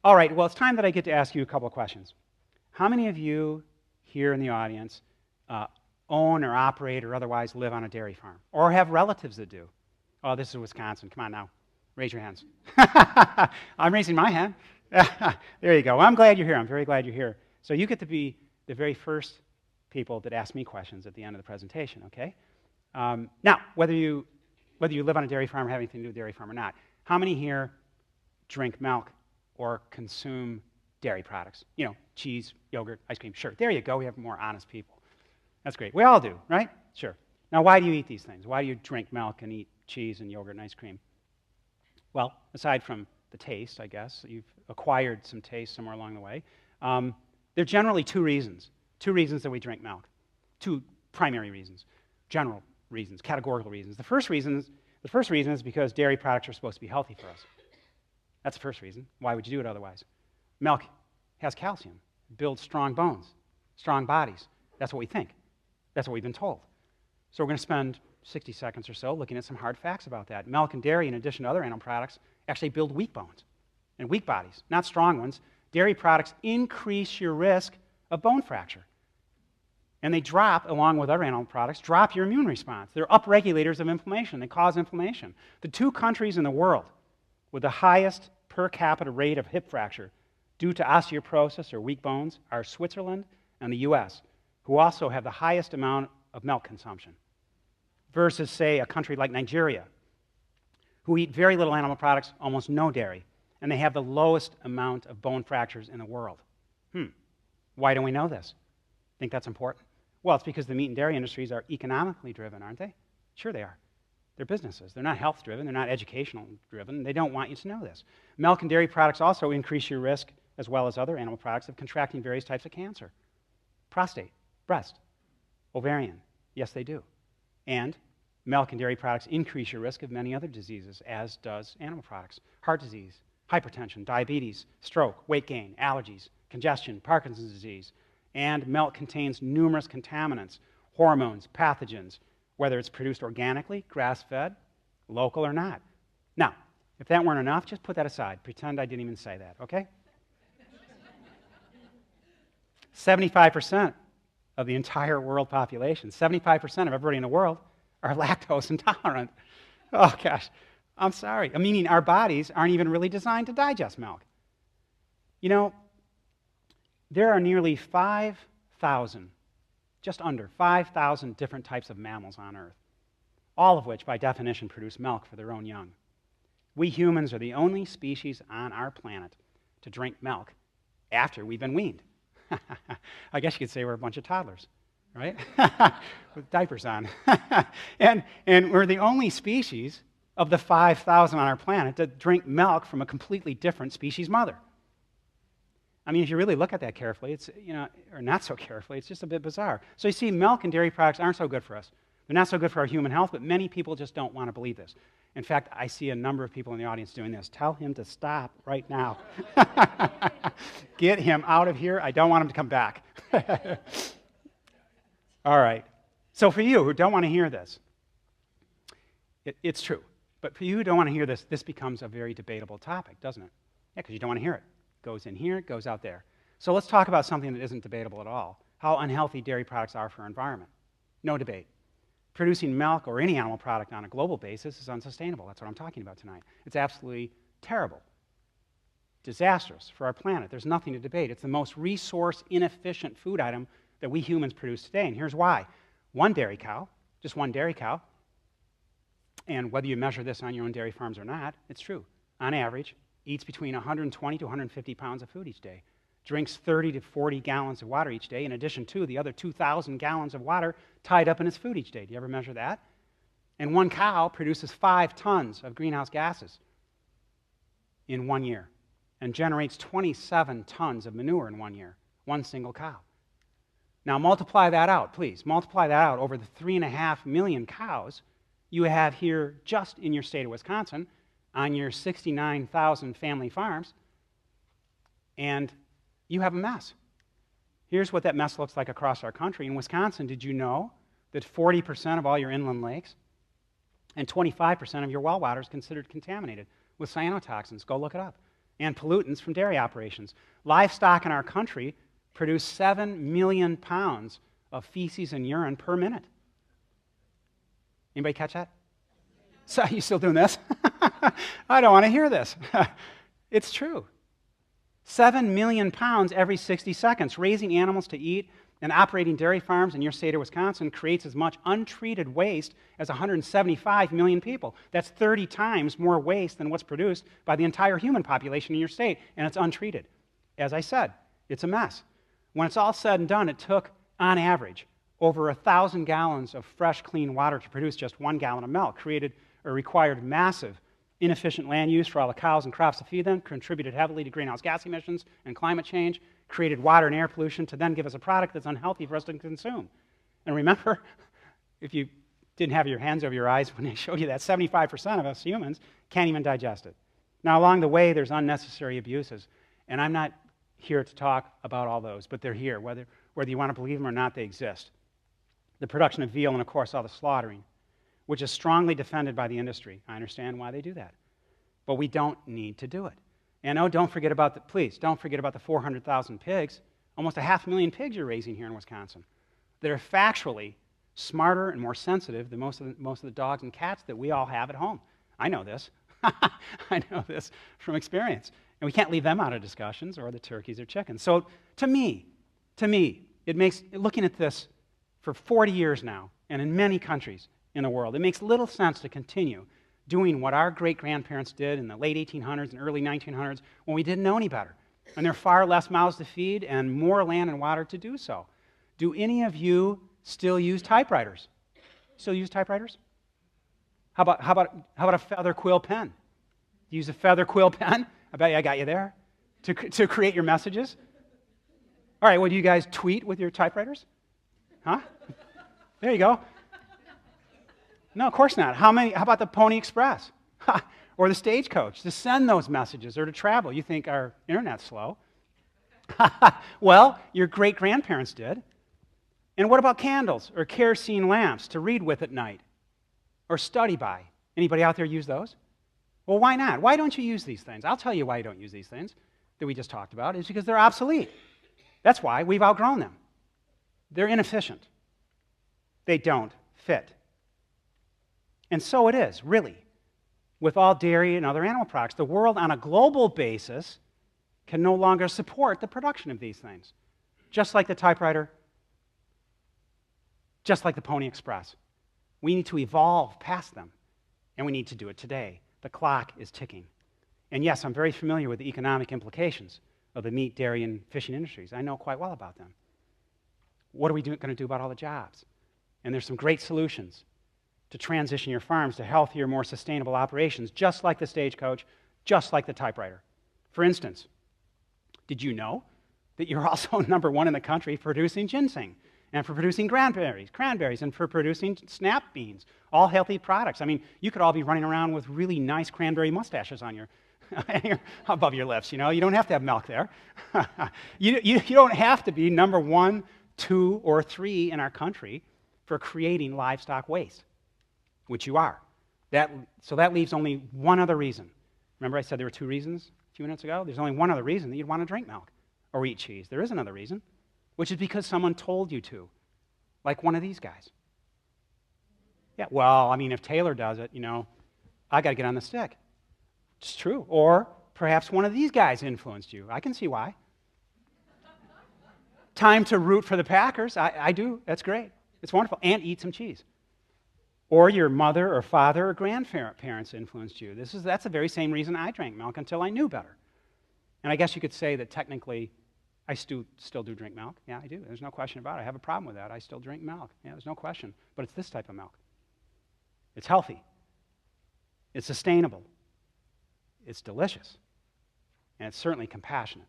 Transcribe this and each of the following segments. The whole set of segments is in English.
All right, well, it's time that I get to ask you a couple of questions. How many of you here in the audience own or operate or otherwise live on a dairy farm? Or have relatives that do? Oh, this is Wisconsin. Come on now. Raise your hands. I'm raising my hand. There you go. Well, I'm glad you're here. I'm very glad you're here. So you get to be the very first people that ask me questions at the end of the presentation, okay? Now, whether you live on a dairy farm or have anything to do with a dairy farm or not, how many here drink milk or consume dairy products? You know, cheese, yogurt, ice cream. Sure, there you go. We have more honest people. That's great. We all do, right? Sure. Now, why do you eat these things? Why do you drink milk and eat cheese and yogurt and ice cream? Well, aside from the taste, I guess, you've acquired some taste somewhere along the way. There are generally two reasons that we drink milk. Two primary reasons, general reasons, categorical reasons. The first reason is because dairy products are supposed to be healthy for us. That's the first reason. Why would you do it otherwise? Milk has calcium, builds strong bones, strong bodies. That's what we think. That's what we've been told. So we're going to spend 60 seconds or so looking at some hard facts about that. Milk and dairy, in addition to other animal products, actually build weak bones and weak bodies, not strong ones. Dairy products increase your risk of bone fracture. And they drop, along with other animal products, drop your immune response. They're upregulators of inflammation. They cause inflammation. The two countries in the world with the highest per capita rate of hip fracture due to osteoporosis or weak bones are Switzerland and the US, who also have the highest amount of milk consumption, versus, say, a country like Nigeria, who eat very little animal products, almost no dairy, and they have the lowest amount of bone fractures in the world. Why don't we know this? Think that's important? Well, it's because the meat and dairy industries are economically driven, aren't they? Sure they are. They're businesses. They're not health driven. They're not educational driven. They don't want you to know this. Milk and dairy products also increase your risk, as well as other animal products, of contracting various types of cancer. Prostate, breast, ovarian. Yes, they do. And milk and dairy products increase your risk of many other diseases, as does animal products. Heart disease, hypertension, diabetes, stroke, weight gain, allergies, congestion, Parkinson's disease. And milk contains numerous contaminants, hormones, pathogens, whether it's produced organically, grass-fed, local or not. Now, if that weren't enough, just put that aside. Pretend I didn't even say that, okay? 75% of the entire world population, 75% of everybody in the world are lactose intolerant. Oh, gosh, I'm sorry. Meaning our bodies aren't even really designed to digest milk. You know, there are nearly 5,000, just under 5,000 different types of mammals on Earth, all of which, by definition, produce milk for their own young. We humans are the only species on our planet to drink milk after we've been weaned. I guess you could say we're a bunch of toddlers, right? With diapers on. and we're the only species of the 5,000 on our planet to drink milk from a completely different species mother. I mean, if you really look at that carefully, it's, or not so carefully, it's just a bit bizarre. So you see, milk and dairy products aren't so good for us. They're not so good for our human health, but many people just don't want to believe this. In fact, I see a number of people in the audience doing this. Tell him to stop right now. Get him out of here. I don't want him to come back. All right. So for you who don't want to hear this, it's true. But for you who don't want to hear this, this becomes a very debatable topic, doesn't it? Yeah, because you don't want to hear it. It goes in here, it goes out there. So let's talk about something that isn't debatable at all, how unhealthy dairy products are for our environment. No debate. Producing milk or any animal product on a global basis is unsustainable. That's what I'm talking about tonight. It's absolutely terrible, disastrous for our planet. There's nothing to debate. It's the most resource-inefficient food item that we humans produce today, and here's why. One dairy cow, just one dairy cow, and whether you measure this on your own dairy farms or not, it's true. On average, eats between 120 to 150 pounds of food each day, drinks 30 to 40 gallons of water each day, in addition to the other 2,000 gallons of water tied up in its food each day. Do you ever measure that? And one cow produces 5 tons of greenhouse gases in 1 year and generates 27 tons of manure in 1 year, one single cow. Now multiply that out, please. Multiply that out over the 3.5 million cows you have here just in your state of Wisconsin on your 69,000 family farms, and you have a mess. Here's what that mess looks like across our country. In Wisconsin, did you know that 40% of all your inland lakes and 25% of your well water is considered contaminated with cyanotoxins? Go look it up. and pollutants from dairy operations. Livestock in our country produce 7 million pounds of feces and urine per minute. Anybody catch that? So you still doing this? I don't want to hear this. It's true. 7 million pounds every 60 seconds. Raising animals to eat and operating dairy farms in your state of Wisconsin creates as much untreated waste as 175 million people. That's 30 times more waste than what's produced by the entire human population in your state, and it's untreated. As I said, it's a mess. When it's all said and done, it took, on average, over 1,000 gallons of fresh, clean water to produce just 1 gallon of milk, required massive, inefficient land use for all the cows and crops to feed them, contributed heavily to greenhouse gas emissions and climate change, created water and air pollution to then give us a product that's unhealthy for us to consume. And remember, if you didn't have your hands over your eyes when they showed you that 75% of us humans can't even digest it. Now, along the way, there's unnecessary abuses, and I'm not here to talk about all those, but they're here. Whether you want to believe them or not, they exist. The production of veal and, of course, all the slaughtering, which is strongly defended by the industry. I understand why they do that. But we don't need to do it. And oh, please don't forget about the 400,000 pigs, almost 500,000 pigs you're raising here in Wisconsin, that are factually smarter and more sensitive than most of the dogs and cats that we all have at home. I know this. I know this from experience. And we can't leave them out of discussions, or the turkeys or chickens. So to me, it makes, looking at this for 40 years now, and in many countries in the world, it makes little sense to continue doing what our great-grandparents did in the late 1800s and early 1900s when we didn't know any better. And there are far less mouths to feed and more land and water to do so. Do any of you still use typewriters? Still use typewriters? How about a feather quill pen? You use a feather quill pen? I bet I got you there. To create your messages? All right, well, do you guys tweet with your typewriters? Huh? There you go. No, of course not. How about the Pony Express? Or the Stagecoach to send those messages or to travel? You think our internet's slow? Well, your great-grandparents did. And what about candles or kerosene lamps to read with at night or study by? Anybody out there use those? Well, why not? Why don't you use these things? I'll tell you why you don't use these things that we just talked about. It's because they're obsolete. That's why we've outgrown them. They're inefficient. They don't fit. And so it is, really, with all dairy and other animal products. The world on a global basis can no longer support the production of these things. Just like the typewriter, just like the Pony Express. We need to evolve past them, and we need to do it today. The clock is ticking. And yes, I'm very familiar with the economic implications of the meat, dairy, and fishing industries. I know quite well about them. What are we going to do about all the jobs? And there's some great solutions to transition your farms to healthier, more sustainable operations, just like the Stagecoach, just like the typewriter. For instance, did you know that you're also number one in the country for producing ginseng, and for producing cranberries, and for producing snap beans, all healthy products? I mean, you could all be running around with really nice cranberry mustaches on your above your lips, you know. You don't have to have milk there. you don't have to be number 1, 2, or 3 in our country for creating livestock waste, which you are. So that leaves only one other reason. Remember I said there were 2 reasons a few minutes ago? There's only one other reason that you'd want to drink milk or eat cheese. There is another reason, which is because someone told you to, like one of these guys. Yeah, well, I mean, if Taylor does it, you know, I got to get on the stick. It's true. Or perhaps one of these guys influenced you. I can see why. Time to root for the Packers. I do. That's great. It's wonderful. And eat some cheese. Or your mother or father or grandparents influenced you. That's the very same reason I drank milk until I knew better. And I guess you could say that technically I still do drink milk. Yeah, I do. There's no question about it. I have a problem with that. I still drink milk. Yeah, there's no question. But it's this type of milk. It's healthy. It's sustainable. It's delicious. And it's certainly compassionate.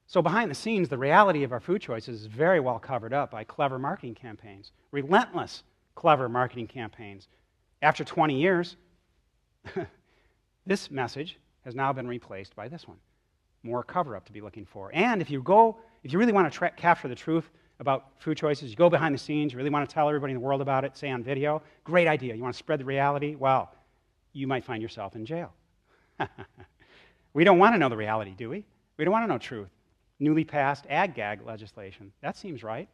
So behind the scenes, the reality of our food choices is very well covered up by clever marketing campaigns, relentless clever marketing campaigns. After 20 years, this message has now been replaced by this one. More cover-up to be looking for. And if you really want to capture the truth about food choices, you go behind the scenes, you really want to tell everybody in the world about it, say on video, great idea. You want to spread the reality? Well, you might find yourself in jail. We don't want to know the reality, do we? We don't want to know truth. Newly passed ag-gag legislation. That seems right.